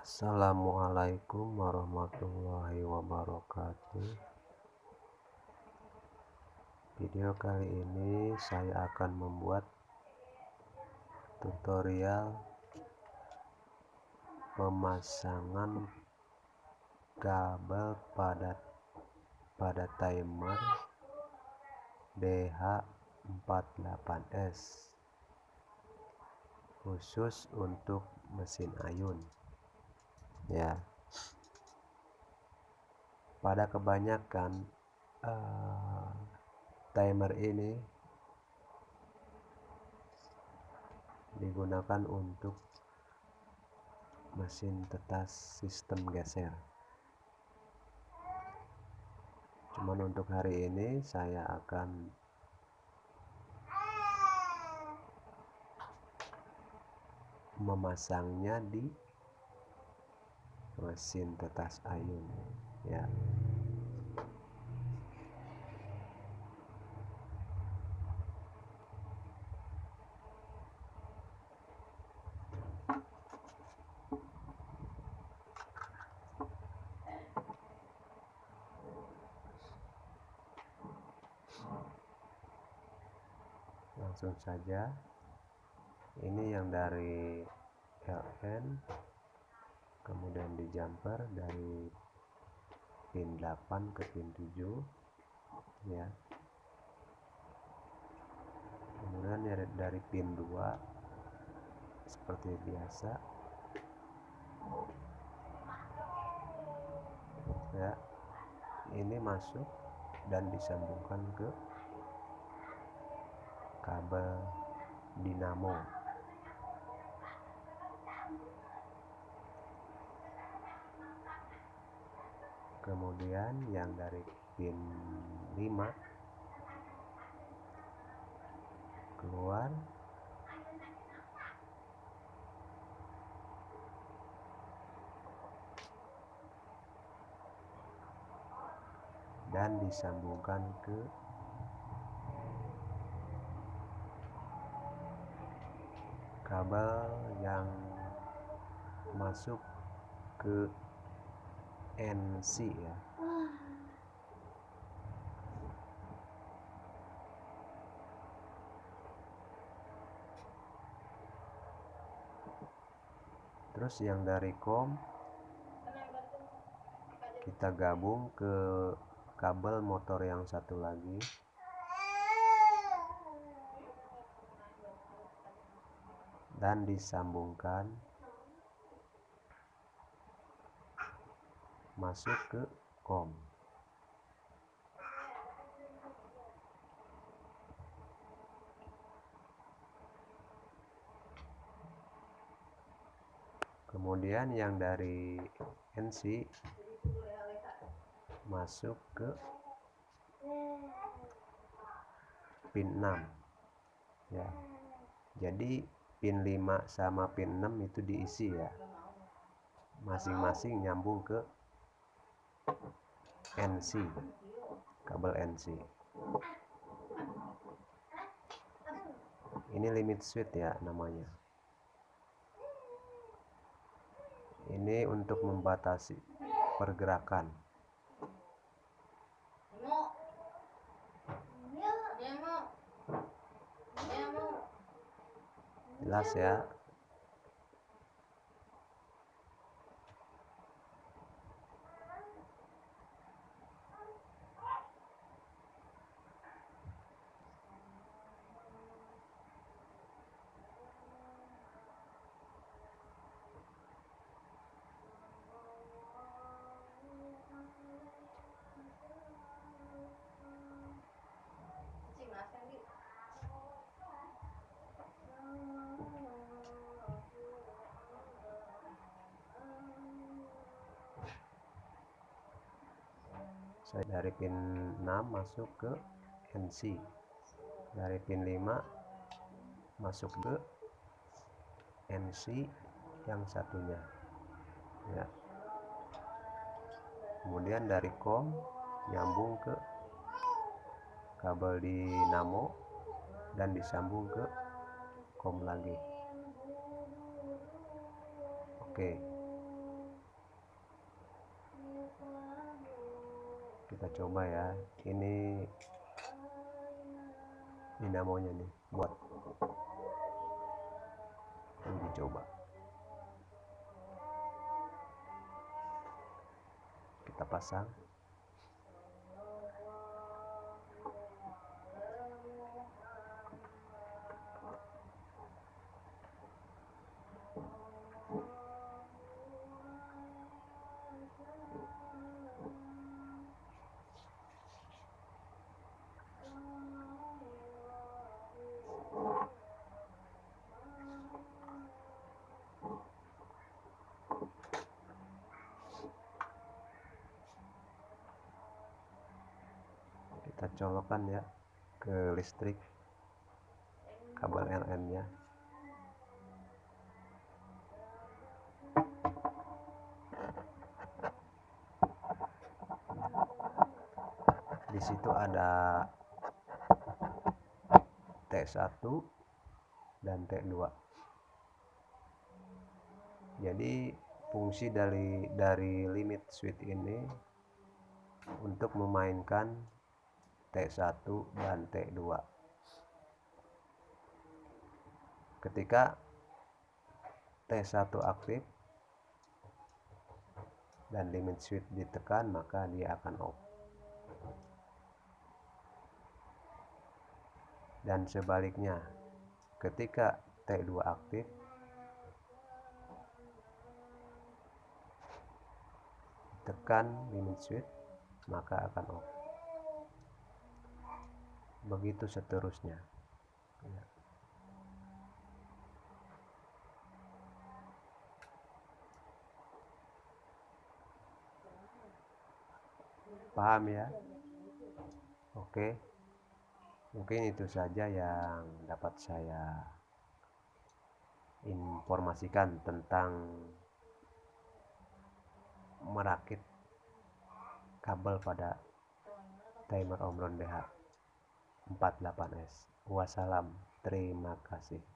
Assalamualaikum warahmatullahi wabarakatuh. Video kali ini saya akan membuat tutorial pemasangan kabel pada timer DH48S khusus untuk mesin ayun. Ya, pada kebanyakan timer ini digunakan untuk mesin tetas sistem geser. Cuman untuk hari ini saya akan memasangnya di mesin tetas ayun, ya. Langsung saja. Ini yang dari LN, kemudian di jumper dari pin 8 ke pin 7, ya. Kemudian dari pin 2 seperti biasa, ya. Ini masuk dan disambungkan ke kabel dinamo. Kemudian yang dari pin 5 keluar dan disambungkan ke kabel yang masuk ke NC, ya. Terus yang dari COM kita gabung ke kabel motor yang satu lagi, dan disambungkan masuk ke COM. Kemudian yang dari NC masuk ke pin 6, ya. Jadi pin 5 sama pin 6 itu diisi, ya. Masing-masing nyambung ke NC, kabel NC. Ini limit switch, ya, namanya. Ini untuk membatasi pergerakan. Jelas, ya. Saya dari pin 6 masuk ke NC, dari pin 5 masuk ke NC yang satunya, ya. Kemudian dari COM nyambung ke kabel dinamo dan disambung ke COM lagi. Oke. Kita coba ya, ini dinamonya nih buat uji coba. Kita pasang. Kita colokkan ya ke listrik kabel LN nya. Di situ ada T1 dan T2. Jadi fungsi dari limit switch ini untuk memainkan T1 dan T2. Ketika T1 aktif dan limit switch ditekan, maka dia akan off. Dan sebaliknya, ketika T2 aktif, tekan limit switch, maka akan off. Begitu seterusnya. Paham ya? Oke. Mungkin itu saja yang dapat saya informasikan tentang merakit kabel pada timer Omron BH 48S. Wassalam, terima kasih.